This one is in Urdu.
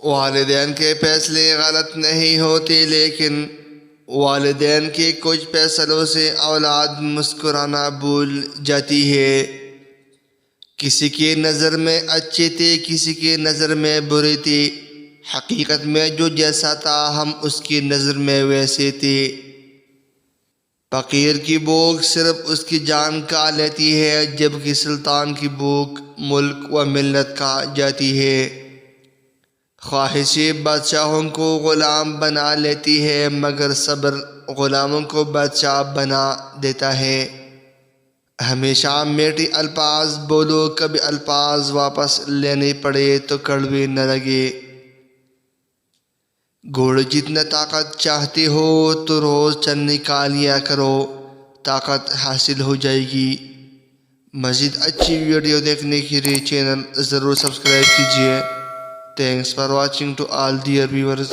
والدین کے فیصلے غلط نہیں ہوتے، لیکن والدین کے کچھ فیصلوں سے اولاد مسکرانا بھول جاتی ہے۔ کسی کی نظر میں اچھے تھے، کسی کی نظر میں برے تھے، حقیقت میں جو جیسا تھا ہم اس کی نظر میں ویسے تھے۔ فقیر کی بھوک صرف اس کی جان کھا لیتی ہے، جبکہ سلطان کی بھوک ملک و ملت کھا جاتی ہے۔ خواہشیں بادشاہوں کو غلام بنا لیتی ہے، مگر صبر غلاموں کو بادشاہ بنا دیتا ہے۔ ہمیشہ میٹھے الفاظ بولو، کبھی الفاظ واپس لینے پڑے تو کڑوے نہ لگے۔ گھوڑے جتنا طاقت چاہتے ہو تو روز چند نکال لیا کرو، طاقت حاصل ہو جائے گی۔ مزید اچھی ویڈیو دیکھنے کے لیے چینل ضرور سبسکرائب کیجیے۔ Thanks for watching to all dear viewers.